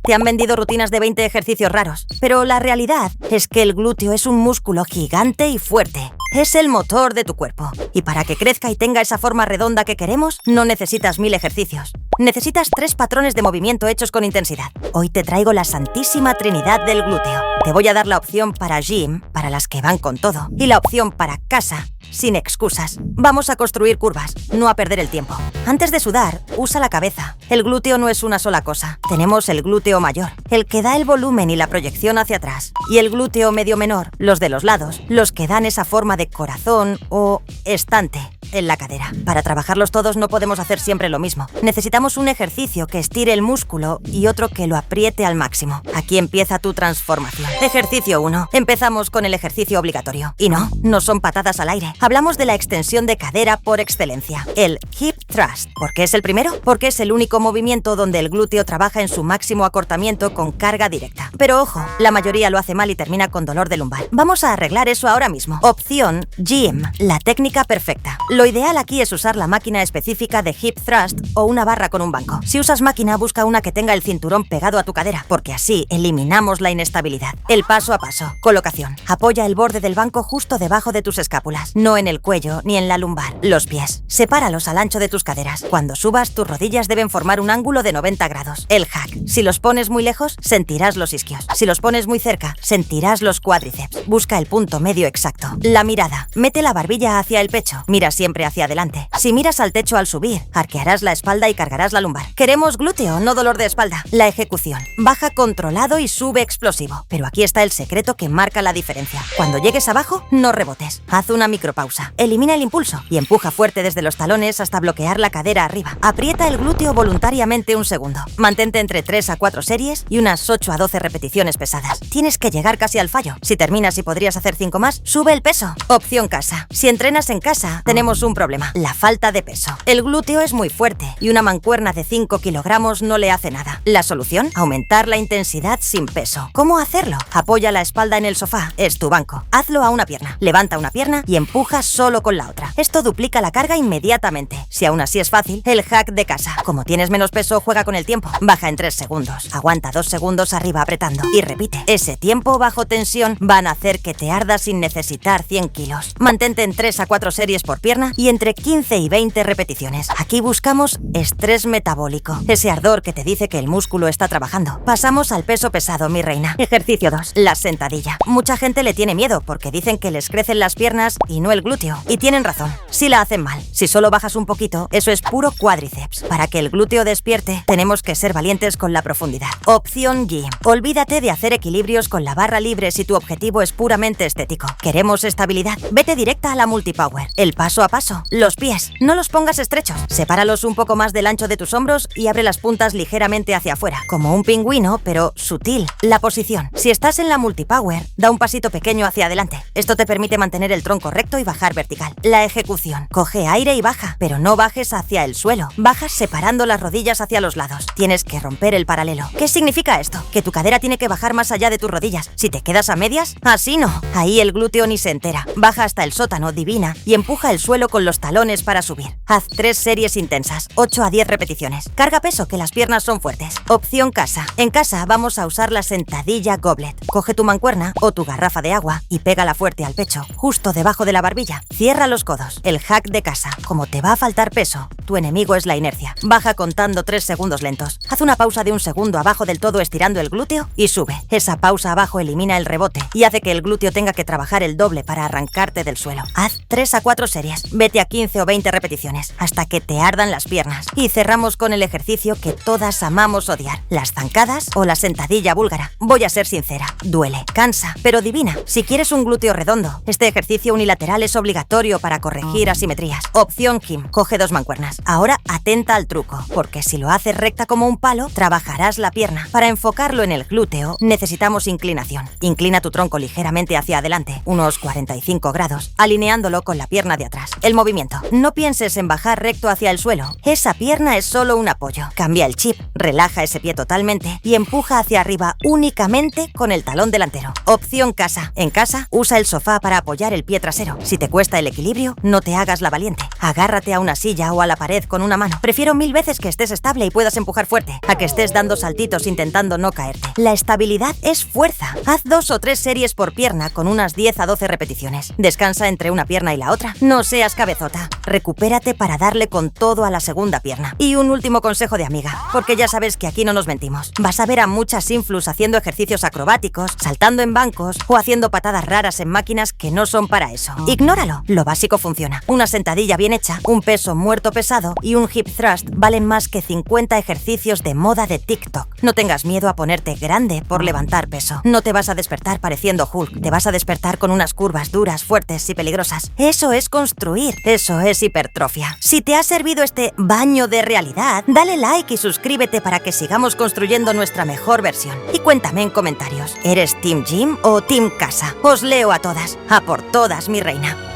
Te han vendido rutinas de 20 ejercicios raros, pero la realidad es que el glúteo es un músculo gigante y fuerte. Es el motor de tu cuerpo. Y para que crezca y tenga esa forma redonda que queremos, no necesitas 1000 ejercicios. Necesitas 3 patrones de movimiento hechos con intensidad. Hoy te traigo la santísima trinidad del glúteo. Te voy a dar la opción para gym, para las que van con todo, y la opción para casa, sin excusas. Vamos a construir curvas, no a perder el tiempo. Antes de sudar, usa la cabeza. El glúteo no es una sola cosa. Tenemos el glúteo mayor, el que da el volumen y la proyección hacia atrás. Y el glúteo medio menor, los de los lados, los que dan esa forma de corazón o estante en la cadera. Para trabajarlos todos no podemos hacer siempre lo mismo. Necesitamos un ejercicio que estire el músculo y otro que lo apriete al máximo. Aquí empieza tu transformación. Ejercicio 1. Empezamos con el ejercicio obligatorio. Y no son patadas al aire. Hablamos de la extensión de cadera por excelencia, el hip thrust. ¿Por qué es el primero? Porque es el único movimiento donde el glúteo trabaja en su máximo acortamiento con carga directa. Pero ojo, la mayoría lo hace mal y termina con dolor de lumbar. Vamos a arreglar eso ahora mismo. Opción GM, la técnica perfecta. Lo ideal aquí es usar la máquina específica de hip thrust o una barra con un banco. Si usas máquina, busca una que tenga el cinturón pegado a tu cadera, porque así eliminamos la inestabilidad. El paso a paso. Colocación. Apoya el borde del banco justo debajo de tus escápulas, no en el cuello ni en la lumbar. Los pies. Sepáralos al ancho de tus caderas. Cuando subas, tus rodillas deben formar un ángulo de 90 grados. El hack. Si los pones muy lejos, sentirás los isquios. Si los pones muy cerca, sentirás los cuádriceps. Busca el punto medio exacto. La mirada. Mete la barbilla hacia el pecho. Mira siempre hacia adelante. Si miras al techo al subir, arquearás la espalda y cargarás la lumbar. Queremos glúteo, no dolor de espalda. La ejecución. Baja controlado y sube explosivo. Pero aquí está el secreto que marca la diferencia. Cuando llegues abajo, no rebotes. Haz una micropausa. Elimina el impulso y empuja fuerte desde los talones hasta bloquear la cadera arriba. Aprieta el glúteo voluntariamente un segundo. Mantente entre 3 a 4 series y unas 8 a 12 repeticiones pesadas. Tienes que llegar casi al fallo. Si terminas y podrías hacer 5 más, sube el peso. Opción casa. Si entrenas en casa, tenemos un problema: la falta de peso. El glúteo es muy fuerte y una mancuerna de 5 kilogramos no le hace nada. La solución: aumentar la intensidad sin peso. ¿Cómo hacerlo? Apoya la espalda en el sofá. Es tu banco. Hazlo a una pierna. Levanta una pierna y empuja solo con la otra. Esto duplica la carga inmediatamente. Si aún así es fácil, el hack de casa. Como tienes menos peso, juega con el tiempo. Baja en 3 segundos. Aguanta 2 segundos arriba apretando. Y repite. Ese tiempo bajo tensión van a hacer que te ardas sin necesitar 100 kilos. Mantente en 3 a 4 series por pierna y entre 15 y 20 repeticiones. Aquí buscamos estrés metabólico. Ese ardor que te dice que el músculo está trabajando. Pasamos al peso pesado, mi reina. Ejercicio 2. La sentadilla. Mucha gente le tiene miedo porque dicen que les crecen las piernas y no el glúteo. Y tienen razón. Sí la hacen mal. Si solo bajas un poquito, eso es puro cuádriceps. Para que el glúteo despierte, tenemos que ser valientes con la profundidad. Opción G. Olvídate de hacer equilibrios con la barra libre si tu objetivo es puramente estético. Queremos estabilidad. Vete directa a la multipower. El paso a paso. Los pies. No los pongas estrechos. Sepáralos un poco más del ancho de tus hombros y abre las puntas ligeramente hacia afuera. Como un pingüino, pero sutil. La posición. Si estás en la multipower, da un pasito pequeño hacia adelante. Esto te permite mantener el tronco recto y bajar vertical. La ejecución. Coge aire y baja, pero no bajes hacia el suelo. Bajas separando las rodillas hacia los lados. Tienes que romper el paralelo. ¿Qué significa esto? Que tu cadera tiene que bajar más allá de tus rodillas. Si te quedas a medias, así no. Ahí el glúteo ni se entera. Baja hasta el sótano, divina, y empuja el suelo con los talones para subir. Haz 3 series intensas, 8 a 10 repeticiones. Carga peso, que las piernas son fuertes. Opción casa. En casa vamos a usar la sentadilla goblet. Coge tu mancuerna o tu garrafa de agua y pégala fuerte al pecho, justo debajo de la barbilla. Cierra los codos. El hack de casa. Como te va a faltar peso, tu enemigo es la inercia. Baja contando 3 segundos lentos. Haz una pausa de 1 segundo abajo del todo estirando el glúteo y sube. Esa pausa abajo elimina el rebote y hace que el glúteo tenga que trabajar el doble para arrancarte del suelo. Haz 3 a 4 series. Vete a 15 o 20 repeticiones hasta que te ardan las piernas. Y cerramos con el ejercicio que todas amamos odiar: las zancadas o la sentadilla búlgara. Voy a ser sincera, duele, cansa, pero divina. Si quieres un glúteo redondo, este ejercicio unilateral es obligatorio para corregir asimetrías. Opción Kim. Coge 2 mancuernas. Ahora atenta al truco, porque si lo haces recta como un palo, trabajarás la pierna. Para enfocarlo en el glúteo, necesitamos inclinación. Inclina tu tronco ligeramente hacia adelante, unos 45 grados, alineándolo con la pierna de atrás. el movimiento. No pienses en bajar recto hacia el suelo. Esa pierna es solo un apoyo. Cambia el chip, relaja ese pie totalmente y empuja hacia arriba únicamente con el talón delantero. Opción casa. En casa, usa el sofá para apoyar el pie trasero. Si te cuesta el equilibrio, no te hagas la valiente. Agárrate a una silla o a la pared con una mano. Prefiero 1000 veces que estés estable y puedas empujar fuerte, a que estés dando saltitos intentando no caerte. La estabilidad es fuerza. Haz 2 o 3 series por pierna con unas 10 a 12 repeticiones. Descansa entre una pierna y la otra. No seas cabezota. Recupérate para darle con todo a la segunda pierna. Y un último consejo de amiga, porque ya sabes que aquí no nos mentimos. Vas a ver a muchas influs haciendo ejercicios acrobáticos, saltando en bancos o haciendo patadas raras en máquinas que no son para eso. Ignóralo. Lo básico funciona. Una sentadilla bien hecha, un peso muerto pesado y un hip thrust valen más que 50 ejercicios de moda de TikTok. No tengas miedo a ponerte grande por levantar peso. No te vas a despertar pareciendo Hulk. Te vas a despertar con unas curvas duras, fuertes y peligrosas. Eso es construir. Eso es hipertrofia. Si te ha servido este baño de realidad, dale like y suscríbete para que sigamos construyendo nuestra mejor versión. Y cuéntame en comentarios, ¿eres Team Gym o Team Casa? Os leo a todas. A por todas, mi reina.